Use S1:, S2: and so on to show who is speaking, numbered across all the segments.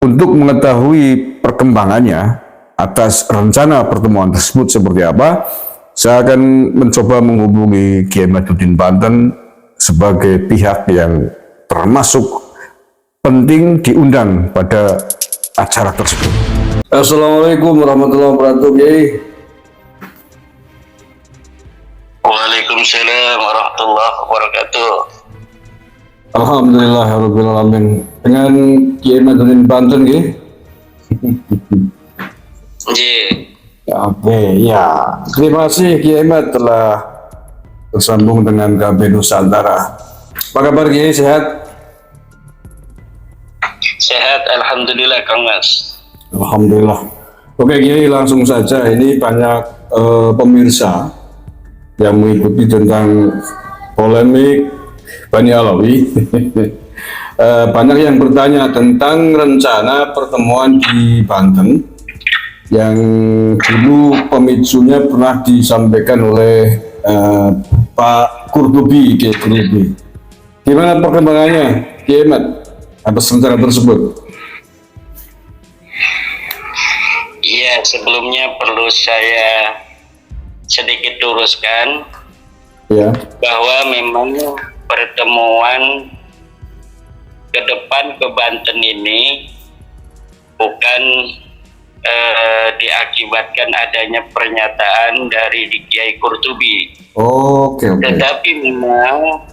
S1: Untuk mengetahui perkembangannya atas rencana pertemuan tersebut seperti apa, saya akan mencoba menghubungi Kiai Madudin Banten sebagai pihak yang termasuk penting diundang pada acara tersebut. Assalamualaikum warahmatullahi wabarakatuh, Kiai.
S2: Waalaikumsalam warahmatullahi wabarakatuh.
S1: Alhamdulillahirrahmanirrahim. Dengan Kiai Madudin Banten, Kiai. Oke, ya. Terima kasih Kiai Mad telah tersambung dengan KB Nusantara. Apa kabar Kiai, sehat?
S2: Sehat, alhamdulillah Kang Mas.
S1: Alhamdulillah. Oke Kiai, langsung saja. Ini banyak pemirsa yang mengikuti tentang polemik Bani Alawi. Banyak yang bertanya tentang rencana pertemuan di Banten yang dulu pemicunya pernah disampaikan oleh Pak Qurtubi, Kiai Qurtubi. Gimana perkembangannya, Kiai Mat, atas rencana tersebut?
S2: Iya, sebelumnya perlu saya sedikit luruskan
S1: Ya.
S2: bahwa memang pertemuan ke depan ke Banten ini bukan diakibatkan adanya pernyataan dari Kiai Qurtubi.
S1: Oke.
S2: Tetapi memang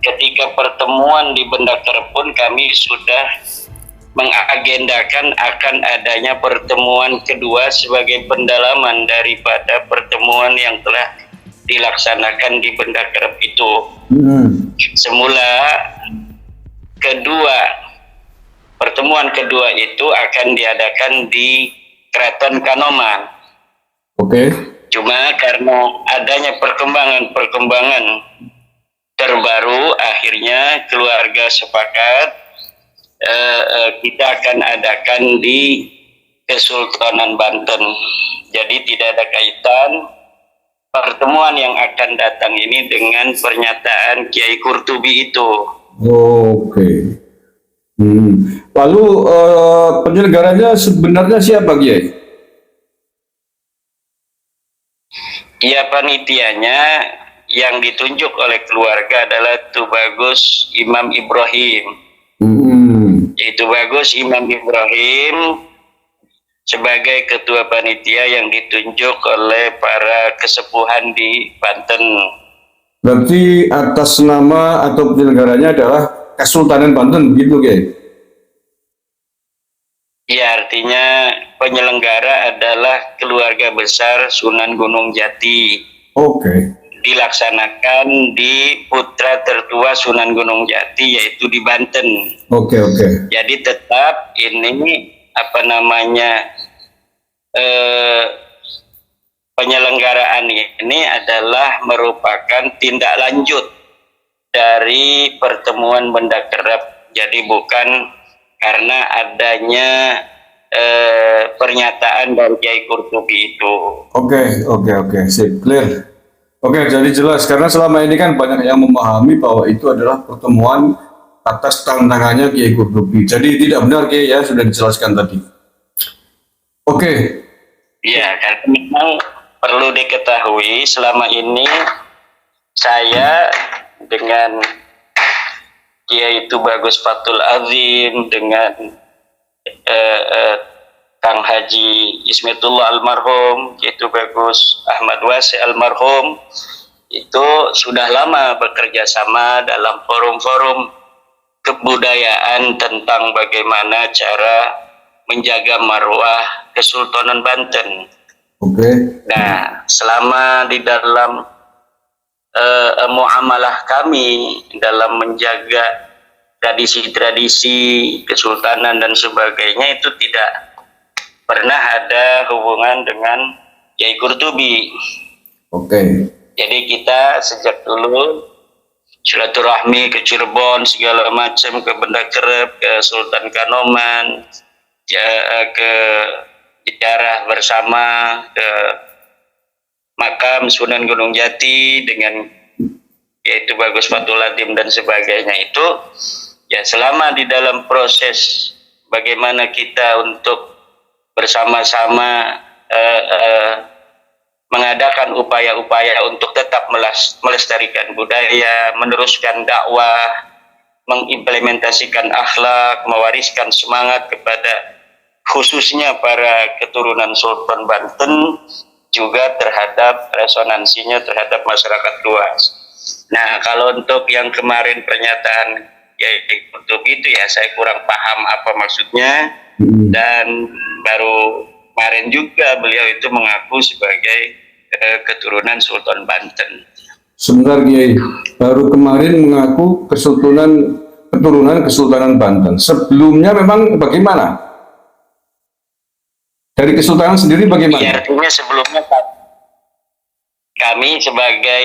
S2: ketika pertemuan di Bendakar pun kami sudah mengagendakan akan adanya pertemuan kedua sebagai pendalaman daripada pertemuan yang telah dilaksanakan di Bendakar itu. Semula pertemuan kedua itu akan diadakan di Keraton Kanoman.
S1: Oke.
S2: Cuma karena adanya perkembangan terbaru, akhirnya keluarga sepakat kita akan adakan di Kesultanan Banten. Jadi tidak ada kaitan pertemuan yang akan datang ini dengan pernyataan Kiai Qurtubi itu.
S1: Oke. Lalu penyelenggaranya sebenarnya siapa, Kiai?
S2: Ya, panitianya yang ditunjuk oleh keluarga adalah Tubagus Imam Ibrahim. Tubagus Imam Ibrahim sebagai ketua panitia yang ditunjuk oleh para kesepuhan di Banten.
S1: Berarti atas nama atau penyelenggaranya adalah Kesultanan Banten, gitu, Kiai?
S2: Ya, artinya penyelenggara adalah keluarga besar Sunan Gunung Jati.
S1: Oke.
S2: Dilaksanakan di putra tertua Sunan Gunung Jati, yaitu di Banten.
S1: Oke.
S2: Jadi tetap ini penyelenggaraan ini adalah merupakan tindak lanjut dari pertemuan Benda Kerap. Jadi bukan karena adanya pernyataan dari Kiai Qurtubi itu.
S1: Oke, sip, clear. Oke, jadi jelas karena selama ini kan banyak yang memahami bahwa itu adalah pertemuan atas tantangannya Kiai Qurtubi. Jadi tidak benar, Kiai, ya, sudah dijelaskan tadi. Oke.
S2: Iya, karena memang perlu diketahui selama ini saya dengan Kiai Tubagus Fatul Azim, dengan Kang Haji Ismetullah almarhum, Kiai Tubagus Ahmad Wasi almarhum, itu sudah lama bekerja sama dalam forum-forum kebudayaan tentang bagaimana cara menjaga marwah Kesultanan Banten.
S1: Oke.
S2: Nah, selama di dalam muamalah kami dalam menjaga tradisi-tradisi kesultanan dan sebagainya, itu tidak pernah ada hubungan dengan Kiai Qurtubi.
S1: Oke.
S2: Jadi kita sejak dulu silaturahmi ke Cirebon segala macam, ke Benda Kerep, ke Sultan Kanoman, ke ziarah bersama ke makam Sunan Gunung Jati dengan yaitu Bagus Fatul Ladim dan sebagainya, itu ya selama di dalam proses bagaimana kita untuk bersama-sama mengadakan upaya-upaya untuk tetap melestarikan budaya, meneruskan dakwah, mengimplementasikan akhlak, mewariskan semangat kepada khususnya para keturunan Sultan Banten, juga terhadap resonansinya terhadap masyarakat luas. Nah, kalau untuk yang kemarin pernyataan Kiai Qutb itu ya saya kurang paham apa maksudnya, dan baru kemarin juga beliau itu mengaku sebagai keturunan Sultan Banten.
S1: Sebentar Kiai, baru kemarin mengaku keturunan Kesultanan Banten. Sebelumnya memang bagaimana? Dari Kesultanan sendiri bagaimana?
S2: Ya, artinya sebelumnya kami sebagai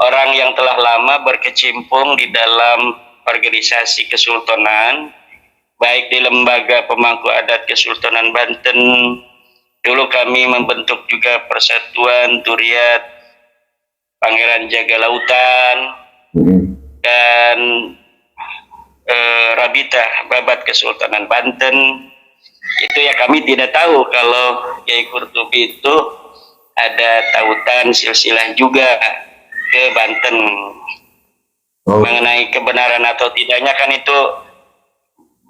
S2: orang yang telah lama berkecimpung di dalam organisasi kesultanan, baik di lembaga pemangku adat Kesultanan Banten, dulu kami membentuk juga Persatuan Turiat Pangeran Jaga Lautan, dan Rabita Babat Kesultanan Banten. Itu ya kami tidak tahu kalau Kiai Qutb itu ada tautan silsilah juga ke Banten. Mengenai kebenaran atau tidaknya kan itu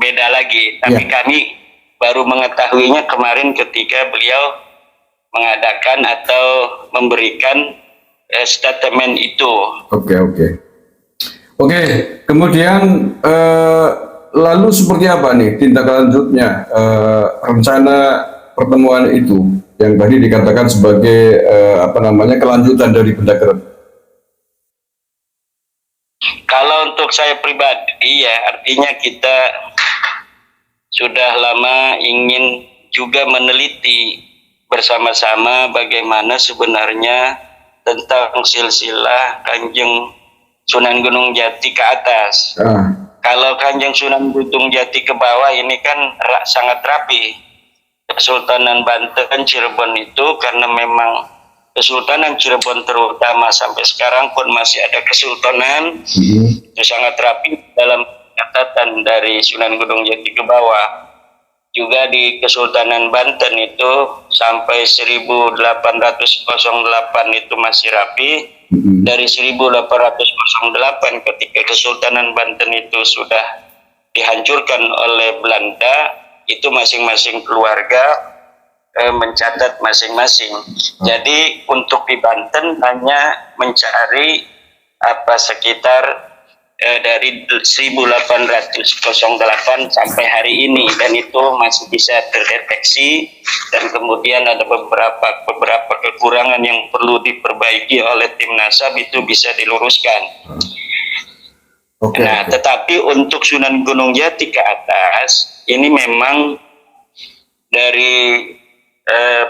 S2: beda lagi, tapi kami baru mengetahuinya kemarin ketika beliau mengadakan atau memberikan statement itu.
S1: Oke, kemudian lalu seperti apa nih tindak lanjutnya rencana pertemuan itu yang tadi dikatakan sebagai kelanjutan dari Benda Kerep?
S2: Kalau untuk saya pribadi ya artinya kita sudah lama ingin juga meneliti bersama-sama bagaimana sebenarnya tentang silsilah Kanjeng Sunan Gunung Jati ke atas. Kalau Kanjeng Sunan Gunung Jati ke bawah ini kan sangat rapi. Kesultanan Banten Cirebon itu karena memang Kesultanan Cirebon terutama sampai sekarang pun masih ada kesultanan, itu sangat rapi dalam catatan dari Sunan Gunung Jati ke bawah. Juga di Kesultanan Banten itu sampai 1808 itu masih rapi. Dari 1808 ketika Kesultanan Banten itu sudah dihancurkan oleh Belanda, itu masing-masing keluarga mencatat masing-masing. Jadi untuk di Banten hanya mencari sekitar dari 1808 sampai hari ini, dan itu masih bisa terdeteksi, dan kemudian ada beberapa kekurangan yang perlu diperbaiki oleh tim Nasab, itu bisa diluruskan. Nah, tetapi untuk Sunan Gunung Jati ke atas ini memang dari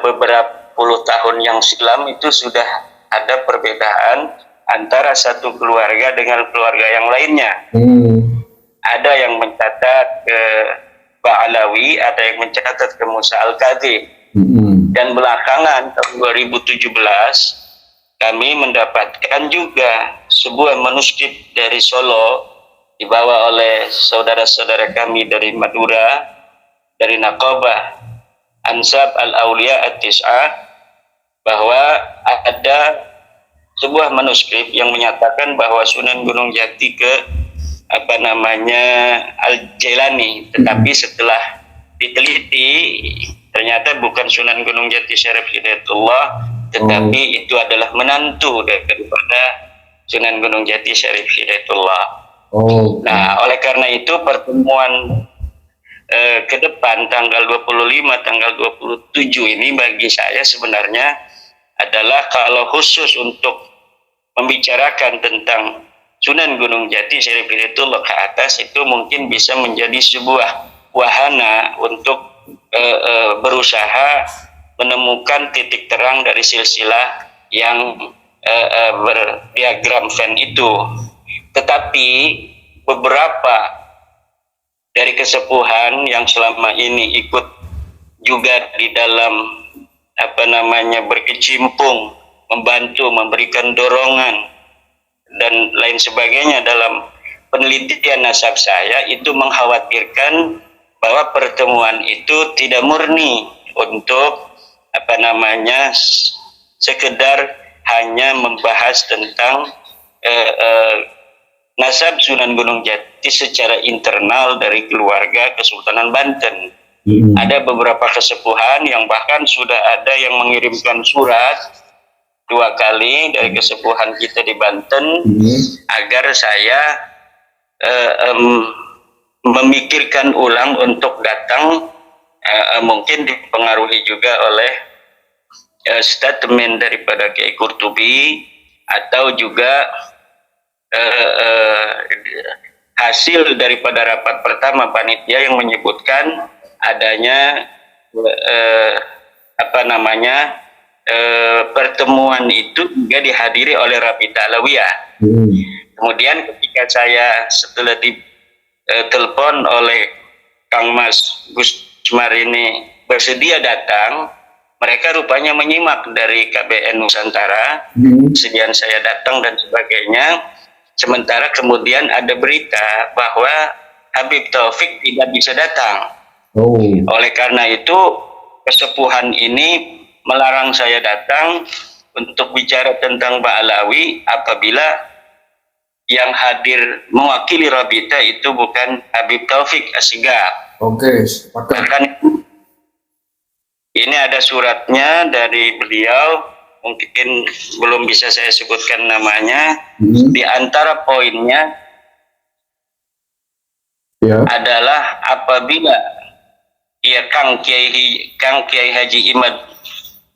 S2: beberapa puluh tahun yang silam itu sudah ada perbedaan antara satu keluarga dengan keluarga yang lainnya. Ada yang mencatat ke Ba'alawi, ada yang mencatat ke Musa Al-Kadzib. Dan belakangan tahun 2017 kami mendapatkan juga sebuah manuskrip dari Solo dibawa oleh saudara-saudara kami dari Madura, dari Naqabah Ansab Al-Aulia At-Tis'ah, bahwa ada sebuah manuskrip yang menyatakan bahwa Sunan Gunung Jati ke Al-Jailani, tetapi setelah diteliti ternyata bukan Sunan Gunung Jati Syarif Hidayatullah, tetapi itu adalah menantu daripada Sunan Gunung Jati Syarif Hidayatullah. Nah, oleh karena itu pertemuan ke depan tanggal 25, tanggal 27 ini bagi saya sebenarnya adalah kalau khusus untuk membicarakan tentang Sunan Gunung Jati Syarif Hidayatullah ke atas, itu mungkin bisa menjadi sebuah wahana untuk berusaha menemukan titik terang dari silsilah yang berdiagram Venn itu. Tetapi beberapa dari kesepuhan yang selama ini ikut juga di dalam berkecimpung, membantu, memberikan dorongan dan lain sebagainya dalam penelitian nasab saya, itu mengkhawatirkan bahwa pertemuan itu tidak murni untuk sekedar hanya membahas tentang nasab Sunan Gunung Jati secara internal dari keluarga Kesultanan Banten. Ada beberapa kesepuhan yang bahkan sudah ada yang mengirimkan surat 2 kali dari kesepuhan kita di Banten agar saya memikirkan ulang untuk datang, mungkin dipengaruhi juga oleh statement daripada Kiai Qurtubi atau juga hasil daripada rapat pertama panitia yang menyebutkan adanya pertemuan itu juga dihadiri oleh Rabita Alawiyah. Kemudian ketika saya setelah ditelepon oleh Kang Mas Gusmar ini bersedia datang, mereka rupanya menyimak dari KBN Nusantara, kesediaan saya datang dan sebagainya. Sementara kemudian ada berita bahwa Habib Taufik tidak bisa datang. Oleh karena itu kesepuhan ini melarang saya datang untuk bicara tentang Ba'alawi apabila yang hadir mewakili Rabita itu bukan Habib Taufik Assigaf. Bahkan ini ada suratnya dari beliau, mungkin belum bisa saya sebutkan namanya. Di antara poinnya adalah apabila Kang Kiai Haji Imad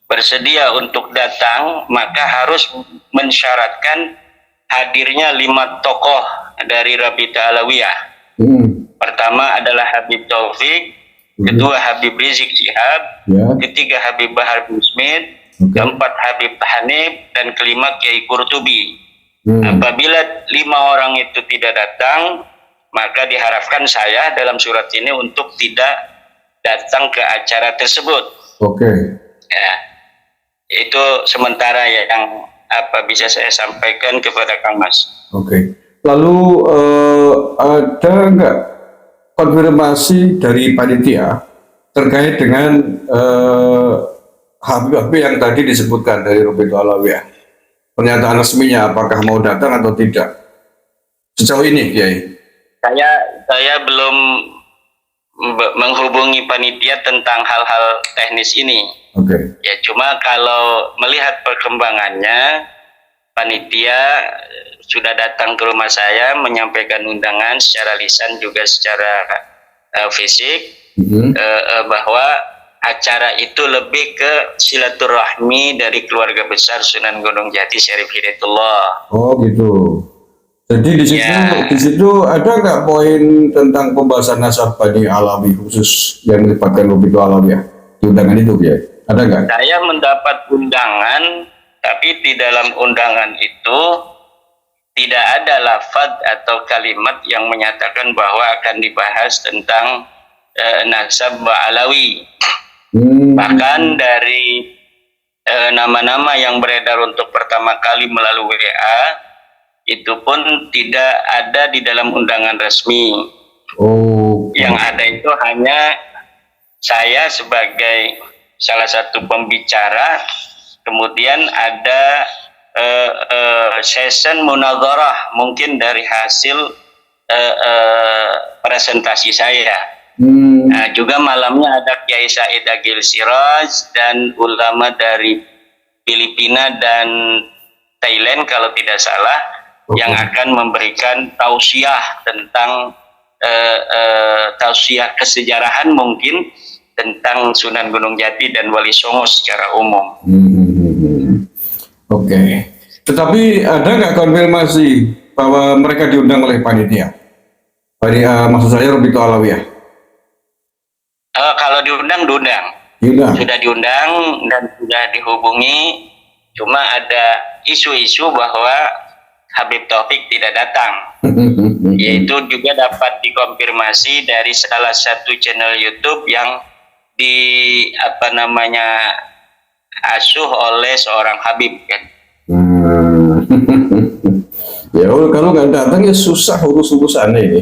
S2: bersedia untuk datang, maka harus mensyaratkan hadirnya 5 tokoh dari Rabita Alawiyah. Pertama adalah Habib Taufik, kedua Habib Rizik Syihab, ketiga Habib Bahar bin Smith, keempat Habib Hanif, dan kelima Kiai Qurtubi. Apabila 5 orang itu tidak datang, maka diharapkan saya dalam surat ini untuk tidak datang ke acara tersebut. Ya, itu sementara yang bisa saya sampaikan kepada Kang Mas.
S1: Lalu ada nggak konfirmasi dari panitia terkait dengan Habib yang tadi disebutkan dari Rabita Alawiyah? Pernyataan resminya apakah mau datang atau tidak sejauh ini, Kiai?
S2: Saya belum menghubungi panitia tentang hal-hal teknis ini. Ya, cuma kalau melihat perkembangannya, panitia sudah datang ke rumah saya menyampaikan undangan secara lisan juga secara fisik, bahwa acara itu lebih ke silaturahmi dari keluarga besar Sunan Gunung Jati Syarif Hidayatullah.
S1: Jadi di situ ada nggak poin tentang pembahasan nasab Bani Alawi khusus yang melibatkan Rabita Alawiyah di undangan itu, ya? Ada nggak?
S2: Saya mendapat undangan, tapi di dalam undangan itu tidak ada lafaz atau kalimat yang menyatakan bahwa akan dibahas tentang nasab Alawi. Bahkan dari nama-nama yang beredar untuk pertama kali melalui WA itu pun tidak ada di dalam undangan resmi. Yang ada itu hanya saya sebagai salah satu pembicara, kemudian ada session munadharah mungkin dari hasil presentasi saya. Juga malamnya ada Kiai Said Agil Siraj dan ulama dari Filipina dan Thailand kalau tidak salah, yang akan memberikan tausiah tentang tausiah kesejarahan mungkin tentang Sunan Gunung Jati dan Wali Songo secara umum.
S1: Tetapi ada nggak konfirmasi bahwa mereka diundang oleh panitia? Maksud saya Rabita Alawiyah.
S2: Kalau diundang. Sudah diundang dan sudah dihubungi. Cuma ada isu-isu bahwa Habib Taufik tidak datang. Yaitu juga dapat dikonfirmasi dari salah satu channel YouTube yang asuh oleh seorang Habib, kan.
S1: Ya kalau nggak datang ya susah urus-urusannya ini.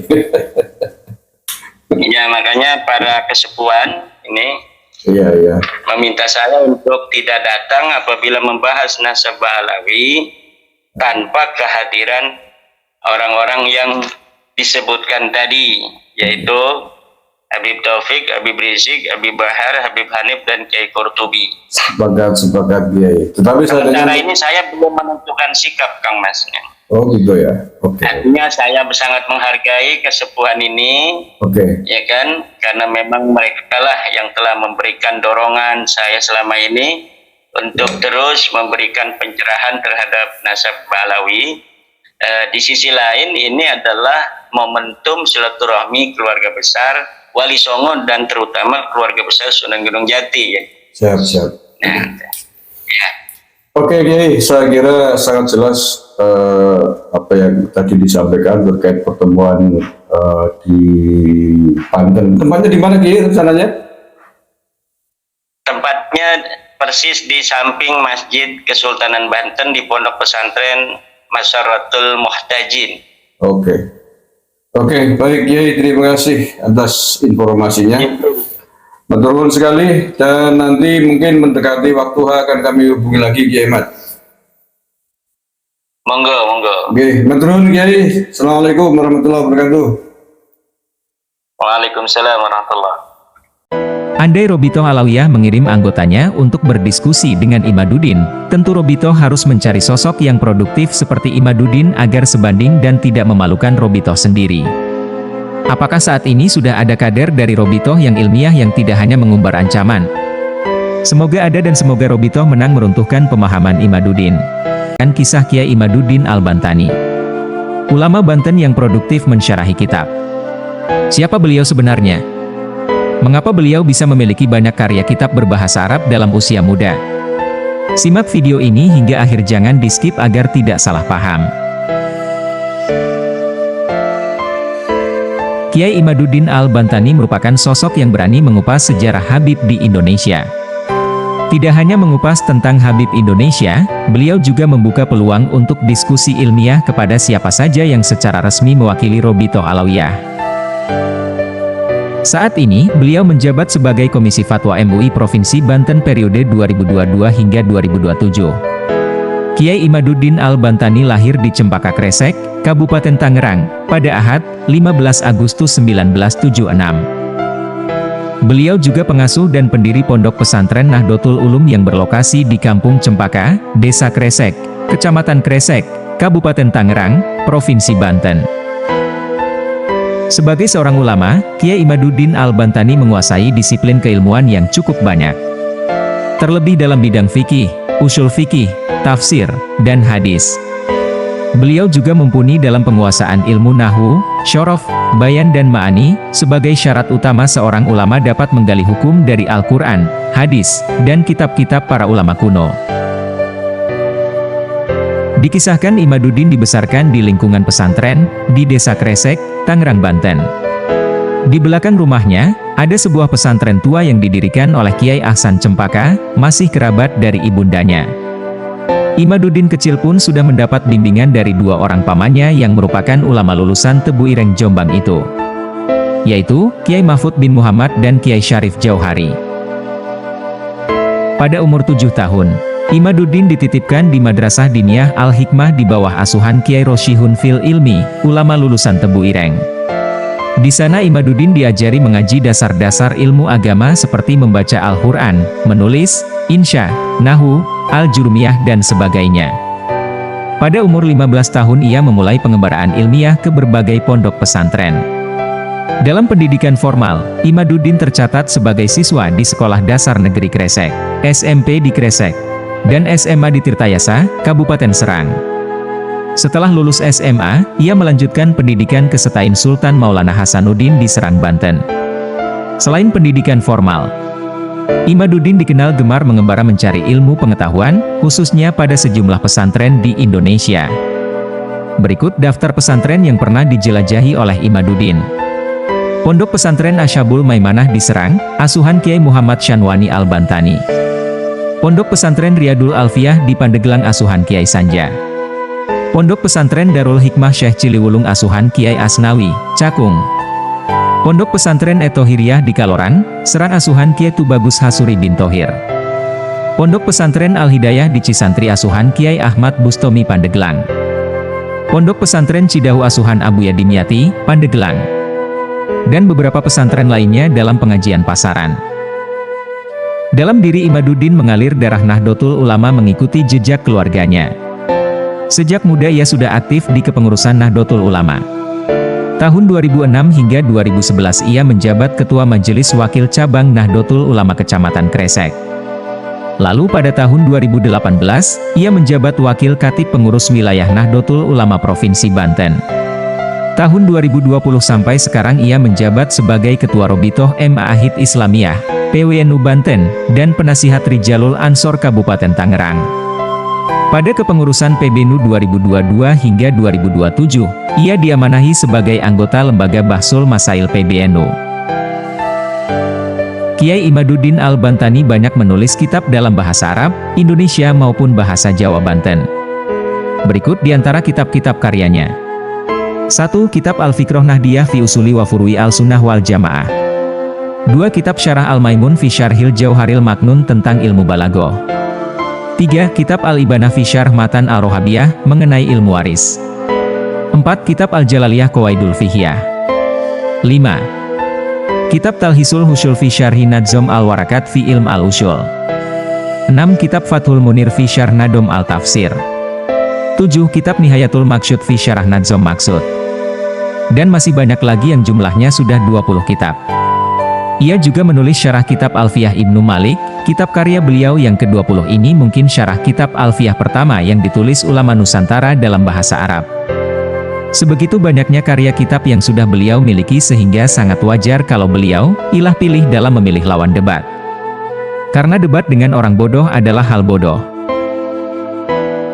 S2: Ya, makanya para kesepuhan ini
S1: Iya.
S2: meminta saya untuk tidak datang apabila membahas nasabah Alawi tanpa kehadiran orang-orang yang disebutkan tadi, yaitu Habib Taufik, Habib Rizik, Habib Bahar, Habib Hanif, dan Kiai Qurtubi.
S1: Sepakat Kiai. Tetapi saya
S2: Sementara ini saya belum menentukan sikap, Kang Mas.
S1: Oh gitu ya. Oke.
S2: Artinya saya sangat menghargai kesepuhan ini, ya kan, karena memang mereka lah yang telah memberikan dorongan saya selama ini untuk terus memberikan pencerahan terhadap nasabah Alawi. Di sisi lain ini adalah momentum silaturahmi keluarga besar Wali Songo dan terutama keluarga besar Sunan Gunung Jati, ya.
S1: Siap.
S2: Nah, ya.
S1: Oke Kiai, saya kira sangat jelas apa yang tadi disampaikan terkait pertemuan di Banten. Tempatnya di mana Kiai rencananya?
S2: Tempatnya persis di samping Masjid Kesultanan Banten di Pondok Pesantren Masyaratul Muhtajin.
S1: Oke, baik Kiai, terima kasih atas informasinya. Matur nuwun sekali, dan nanti mungkin mendekati waktu akan kami hubungi lagi Kiai Mat.
S2: Monggo.
S1: Oke, matur nuwun Kiai. Assalamualaikum warahmatullahi wabarakatuh.
S2: Waalaikumsalam warahmatullahi.
S3: Andai Robito Alawiyah mengirim anggotanya untuk berdiskusi dengan Imaduddin, tentu Robito harus mencari sosok yang produktif seperti Imaduddin agar sebanding dan tidak memalukan Robito sendiri. Apakah saat ini sudah ada kader dari Robito yang ilmiah yang tidak hanya mengumbar ancaman? Semoga ada dan semoga Robito menang meruntuhkan pemahaman Imaduddin. Dan kisah Kiai Imaduddin Al-Bantani, ulama Banten yang produktif mensyarahi kitab. Siapa beliau sebenarnya? Mengapa beliau bisa memiliki banyak karya kitab berbahasa Arab dalam usia muda? Simak video ini hingga akhir, jangan di-skip agar tidak salah paham. Kiai Imaduddin Al-Bantani merupakan sosok yang berani mengupas sejarah Habib di Indonesia. Tidak hanya mengupas tentang Habib Indonesia, beliau juga membuka peluang untuk diskusi ilmiah kepada siapa saja yang secara resmi mewakili Robito Alawiyah. Saat ini, beliau menjabat sebagai Komisi Fatwa MUI Provinsi Banten periode 2022 hingga 2027. Kiai Imaduddin Al-Bantani lahir di Cempaka Kresek, Kabupaten Tangerang, pada Ahad, 15 Agustus 1976. Beliau juga pengasuh dan pendiri Pondok Pesantren Nahdlatul Ulum yang berlokasi di Kampung Cempaka, Desa Kresek, Kecamatan Kresek, Kabupaten Tangerang, Provinsi Banten. Sebagai seorang ulama, Kiai Imaduddin Al-Bantani menguasai disiplin keilmuan yang cukup banyak. Terlebih dalam bidang fikih, usul fikih, tafsir, dan hadis. Beliau juga mumpuni dalam penguasaan ilmu nahwu, syorof, bayan dan ma'ani, sebagai syarat utama seorang ulama dapat menggali hukum dari Al-Quran, hadis, dan kitab-kitab para ulama kuno. Dikisahkan Imaduddin dibesarkan di lingkungan pesantren, di Desa Kresek, Tangerang, Banten. Di belakang rumahnya, ada sebuah pesantren tua yang didirikan oleh Kiai Ahsan Cempaka, masih kerabat dari ibundanya. Imaduddin kecil pun sudah mendapat bimbingan dari dua orang pamannya yang merupakan ulama lulusan Tebu Ireng Jombang itu, yaitu Kiai Mahfud bin Muhammad dan Kiai Syarif Jauhari. Pada umur 7 tahun, Imaduddin dititipkan di Madrasah Diniyah Al-Hikmah di bawah asuhan Kiai Rosyihun Fil Ilmi, ulama lulusan Tebu Ireng. Di sana Imaduddin diajari mengaji dasar-dasar ilmu agama seperti membaca Al-Quran, menulis, insya, nahu, al-jurmiyah dan sebagainya. Pada umur 15 tahun ia memulai pengembaraan ilmiah ke berbagai pondok pesantren. Dalam pendidikan formal, Imaduddin tercatat sebagai siswa di Sekolah Dasar Negeri Kresek, SMP di Kresek, dan SMA di Tirtayasa, Kabupaten Serang. Setelah lulus SMA, ia melanjutkan pendidikan ke Setain Sultan Maulana Hasanuddin di Serang, Banten. Selain pendidikan formal, Imaduddin dikenal gemar mengembara mencari ilmu pengetahuan, khususnya pada sejumlah pesantren di Indonesia. Berikut daftar pesantren yang pernah dijelajahi oleh Imaduddin. Pondok Pesantren Asyabul Maimanah di Serang, asuhan Kiai Muhammad Syanwani Al-Bantani. Pondok Pesantren Riyadul Alfiyah di Pandeglang, asuhan Kiai Sanja. Pondok Pesantren Darul Hikmah Syekh Ciliwulung, asuhan Kiai Asnawi, Cakung. Pondok Pesantren Etohiriyah di Kaloran, Serang asuhan Kiai Tubagus Hasuri bin Thohir. Pondok Pesantren Al-Hidayah di Cisantri asuhan Kiai Ahmad Bustomi Pandeglang. Pondok Pesantren Cidahu asuhan Abuya Dimyati, Pandeglang. Dan beberapa pesantren lainnya dalam pengajian pasaran. Dalam diri Imaduddin mengalir darah Nahdlatul Ulama mengikuti jejak keluarganya. Sejak muda ia sudah aktif di kepengurusan Nahdlatul Ulama. Tahun 2006 hingga 2011 ia menjabat Ketua Majelis Wakil Cabang Nahdlatul Ulama Kecamatan Kresek. Lalu pada tahun 2018, ia menjabat Wakil Katib Pengurus Wilayah Nahdlatul Ulama Provinsi Banten. Tahun 2020 sampai sekarang ia menjabat sebagai Ketua Robitoh Ma'ahid Islamiyah, PWNU Banten, dan Penasihat Rijalul Ansor Kabupaten Tangerang. Pada kepengurusan PBNU 2022 hingga 2027, ia diamanahi sebagai anggota Lembaga Bahsul Masail PBNU. Kiai Imaduddin Al-Bantani banyak menulis kitab dalam bahasa Arab, Indonesia maupun bahasa Jawa Banten. Berikut di antara kitab-kitab karyanya. 1. Kitab Al-Fiqroh Nahdiyah fi Usuli wa Furu'i Al-Sunnah wal Jamaah. 2. Kitab Syarah Al-Maimun fi Syarhil Jauharil Maknun tentang ilmu balaghah. 3. Kitab Al-Ibanah fi Syarh Matan Al-Rohabiyah mengenai ilmu waris. 4. Kitab Al-Jalaliyah Qawaidul Fiqhiyah. 5. Kitab Talhisul Husul fi Syarhi Nadzom Al-Warakat fi Ilm Al-Usul. 6. Kitab Fathul Munir fi Syarh Nadom Al-Tafsir. 7. Kitab Nihayatul Maqsud fi Syarah Nadzom Maqsud. Dan masih banyak lagi yang jumlahnya sudah 20 kitab. Ia juga menulis syarah kitab Alfiyah Ibnu Malik. Kitab karya beliau yang ke-20 ini mungkin syarah kitab Alfiyah pertama yang ditulis ulama Nusantara dalam bahasa Arab. Sebegitu banyaknya karya kitab yang sudah beliau miliki sehingga sangat wajar kalau beliau ilah pilih dalam memilih lawan debat. Karena debat dengan orang bodoh adalah hal bodoh.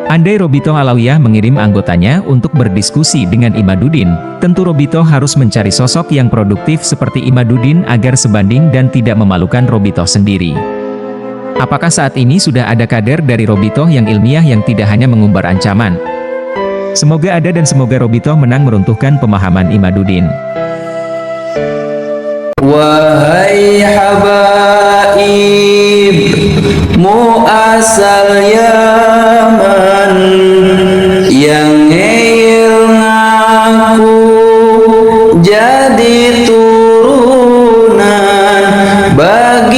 S3: Andai Robitoh Alawiyah mengirim anggotanya untuk berdiskusi dengan Imaduddin, tentu Robitoh harus mencari sosok yang produktif seperti Imaduddin agar sebanding dan tidak memalukan Robitoh sendiri. Apakah saat ini sudah ada kader dari Robitoh yang ilmiah yang tidak hanya mengumbar ancaman? Semoga ada dan semoga Robitoh menang meruntuhkan pemahaman Imaduddin.
S4: Wahai habaib muasal Yaman yang ngeyel ngaku jadi turunan bagi